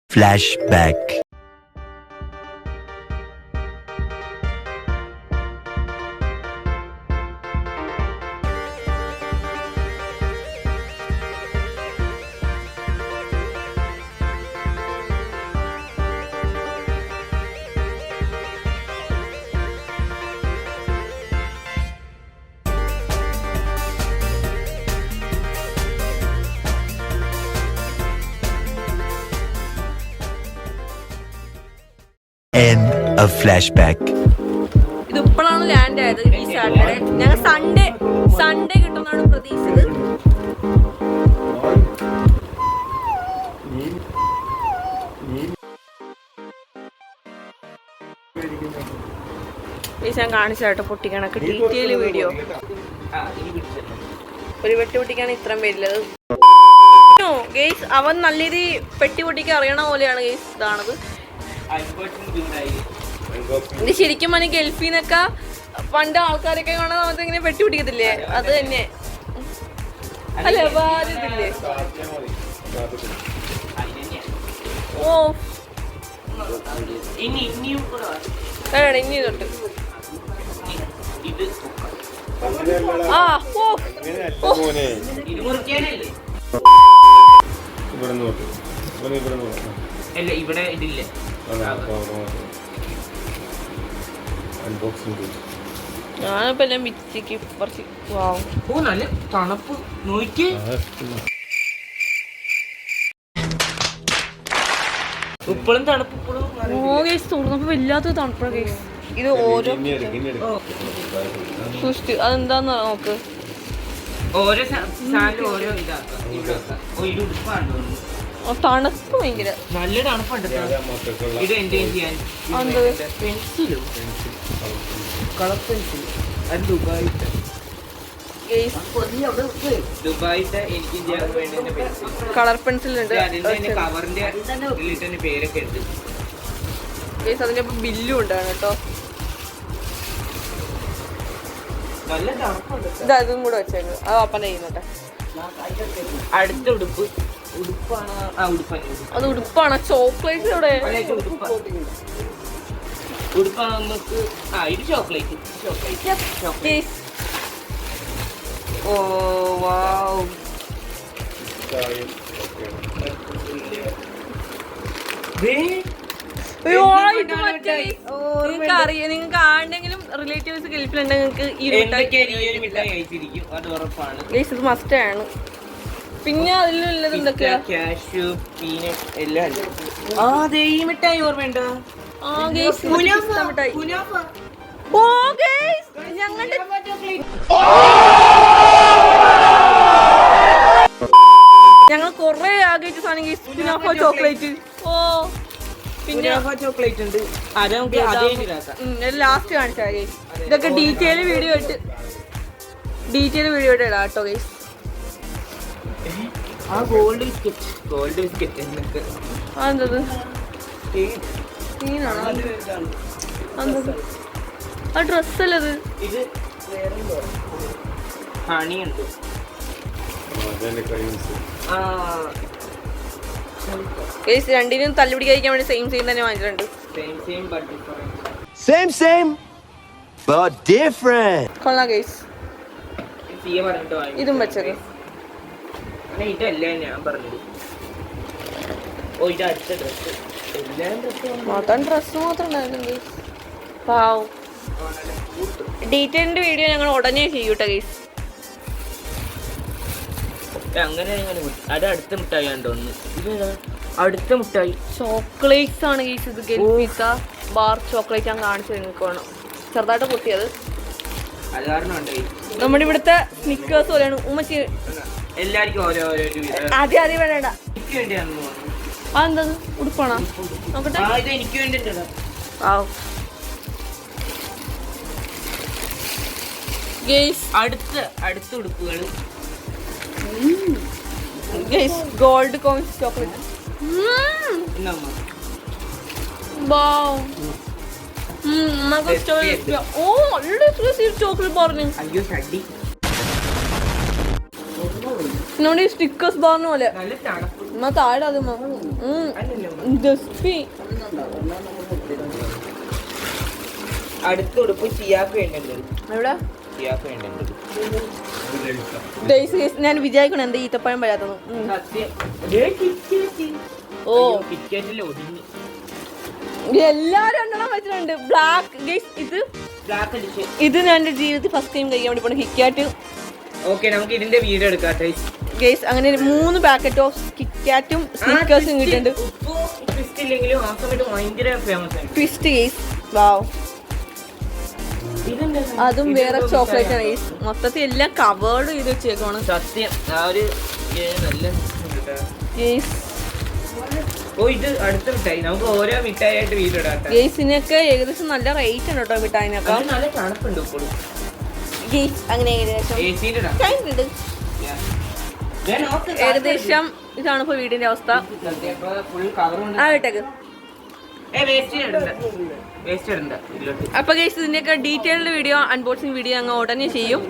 Flashback. End of flashback. ഇത് ഇപ്പോഴാണ് land ആയത് ഈ സാറ്റർഡേ. ഞങ്ങൾ സൺഡേ കിട്ടുമെന്നാണ് പ്രതീക്ഷിച്ചത്. ഞാൻ കാണിച്ചാട്ടോ പൊട്ടിക്കണക്ക് ഡീറ്റെയിൽ വീഡിയോ. ഒരു വെട്ടി പൊട്ടിക്കാണ് ഇത്രയും പേരില്ലത്. ഗെയ്സ് അവൻ നല്ല രീതി പെട്ടി പൊട്ടിക്കാൻ അറിയണ പോലെയാണ് ഗെയ്സ് ഇതാണത്. ഇത് ശരിക്കും അവന് ഗൾഫിന്നൊക്കെ പണ്ട് ആൾക്കാരൊക്കെ കാണാൻ നമുക്ക് ഇങ്ങനെ പെട്ടി പിടിക്കത്തില്ലേ, അത് തന്നെ അല്ലേ ബാധിത്തില്ലേ. ഓ ഇനി തൊട്ട് ആ ഓ ഇവിടെ ഇതില്ല. ഞാനിപ്പോ എല്ലാം വിച്ചിക്ക് കുറച്ച് നല്ല തണുപ്പ് നോക്കി. ഇപ്പോഴും തണുപ്പ് തുറന്നപ്പോ വല്ലാത്ത തണുപ്പാണ് കേസ്. ഇത് ഓരോ അതെന്താന്ന് നോക്ക്. ഓരോ സാധനം ഓരോ ഇതാക്കാം. തണുപ്പ് ഭയങ്കര നല്ല തണുപ്പുണ്ട്. ഇത് എന്തെങ്കിലും ചെയ്യാൻ പെൻസിലും കളർ പെൻസിൽ അത് ദുബായിത്തെ എനിക്ക് ചെയ്യാൻ വേണ്ടി പെൻസിൽ കളർ പെൻസിൽ ഉണ്ട്. അതിന്റെ കവറിന്റെ പേരൊക്കെ ഉണ്ട്. അതിന്റെ ബില്ലും ഉണ്ടാണ് കേട്ടോ. നല്ല തണുപ്പുണ്ട്. ഇത് അതും കൂടെ വെച്ചേക്ക്. അത് അപ്പന ചെയ്യുന്നോട്ടെ. അടുത്ത ഉടുപ്പാണ്. അത് ഉടുപ്പാണ്. ചോക്ലേറ്റ് ഇവിടെ ഉടുപ്പാണ് നമുക്ക്. ഇത് ചോക്ലേറ്റ്. ഓ വാവ്. നിങ്ങൾക്ക് അറിയാം, നിങ്ങൾക്ക് ആരുടെങ്കിലും റിലേറ്റീവ്സ് ഗൾഫിലുണ്ടെങ്കിൽ നിങ്ങൾക്ക് ഇത് മസ്റ്റ് ആണ്. പിന്നെ അതിലുള്ളത് എന്തൊക്കെയാ കാഷ്യൂ പീനട്ട് എല്ലാം. മിഠായി ഓർമ്മയുണ്ടോ? ഞങ്ങൾ കൊറേ ആഗ്രഹിച്ച സാധനം ചോക്ലേറ്റ്. ഓ പിന്നെ ചോക്ലേറ്റ് ഉണ്ട്. അത് നമുക്ക് ലാസ്റ്റ് കാണിച്ചാ ഗൈസ്. ഇതൊക്കെ ഡീറ്റെയിൽ വീഡിയോ ആയിട്ട് ഇടാം കേട്ടോ ഗൈസ്. ആ ഗോൾഡ് ബിസ്ക്കറ്റ് എന്നൊക്കെ അതെന്തത് മീനാണോ? അതെന്തത് ആ ഡ്രസ്സല്ലത്. ഇത് ഹണി ഉണ്ട്. ഗൈസ് രണ്ടിനും തല്ലുപിടിക്കാതിരിക്കാൻ വേണ്ടി സെയിം തന്നെ വാങ്ങിച്ചിട്ടുണ്ട്. Same but different. കൊള്ളാം ഗൈസ്. ഇതും വെച്ചത് ഇതല്ലേ ഞാൻ പറഞ്ഞത്. ഓ ഇത് അടുത്ത ഡ്രസ്. ഡ്രസ് മാത്രം ഉണ്ടായിരുന്നു. ഡീറ്റെയിലിന്റെ വീഡിയോ ഞങ്ങൾ ഉടനെ ചെയ്യൂട്ടെ ഗൈസ്. അങ്ങനെ അത് അടുത്ത മിഠായി തോന്നുന്നു. ഇത് അടുത്ത മിഠായി ചോക്ലേറ്റ്സ് ആണ് ഗൈസ്. ഇത് ഗൾഫീസ ബാർ ചോക്ലേറ്റ് ഞാൻ കാണിച്ചു നിങ്ങൾക്ക് വേണം. ചെറുതായിട്ട് പൊട്ടിയത്. അത് കാരണം നമ്മുടെ ഇവിടുത്തെ സ്നിക്കേഴ്സ് പോലെയാണ്. ഉമ്മച്ചി എല്ലാവർക്കും ഓരോരോ ആദ്യം വേണ്ട. എനിക്ക് വേണ്ടിയാണെന്ന് തോന്നുന്നു. അതെന്തത് ഉടുപ്പാണോ നോക്കട്ടെ. ഇത് എനിക്ക് വേണ്ടിട്ടാ. അടുത്ത ഉടുപ്പുകൾ ഗോൾഡ് കോയിൻസ് ചോക്ലേറ്റ്. ചോക്ലേറ്റ് പറഞ്ഞു എന്നോട് സ്റ്റിക്കേഴ്സ് ബാറിന് പോലെ. എന്നാ താഴെ അത് അടുത്ത ഉടുപ്പ് ചിയാക്ക് വേണ്ടത്. എവിടെ ചിയാക്ക് വേണ്ടത്. ഞാൻ വിചാരിക്കണം എന്താ ഈത്തപ്പഴം വരാത്തത്. ഓ ടിക്കറ്റിൽ ഒടിഞ്ഞു. എല്ലാരും എണ്ണം വെച്ചിട്ടുണ്ട്. ബ്ലാക്ക് ഗൈസ്, ഇത് ഞാൻ എന്റെ ജീവിതത്തിൽ ഫസ്റ്റ് ടൈം കഴിക്കാൻ വേണ്ടി പോണ കിക്കാറ്റ്. ഓക്കെ, നമുക്ക് ഇതിന്റെ വീഡിയോ എടുക്കാം ഗൈസ്. അങ്ങനെ 3 പാക്കറ്റ് ഓഫ് കിക്കാറ്റും സ്നിക്കേഴ്സും കിട്ടിയിട്ടുണ്ട്. ട്വിസ്റ്റ് ഗൈസ്, വാവ്. അതും വേറെ ചോക്ലേറ്റ് ആണ് ഗൈസ്. മൊത്തത്തിൽ എല്ലാം കവേർഡ് ചെയ്ത് വെച്ചേക്കാണ്. സത്യം നല്ല ഗൈസ്. ഓ, ഇത് അടുത്ത മിഠായി. നമുക്ക് ഓരോ മിഠായി ആയിട്ട് വീഡിയോ ഇടാം. ഗൈസിനൊക്കെ ഏകദേശം നല്ല റേറ്റ് ആണ് കേട്ടോ മിഠായിനൊക്കെ. നല്ല തണുപ്പുണ്ട് ഇപ്പോഴും. ഗൈസ് അങ്ങനെ ഏകദേശം ഏകദേശം ഇതാണ് ഇപ്പൊ വീടിന്റെ അവസ്ഥ. ആ വിട്ടേക്ക്. അപ്പൊ ഗൈസ് ഇതിന്റെയൊക്കെ ഡീറ്റെയിൽഡ് വീഡിയോ, അൺബോക്സിംഗ് വീഡിയോ അങ്ങ് ഉടനെ ചെയ്യും.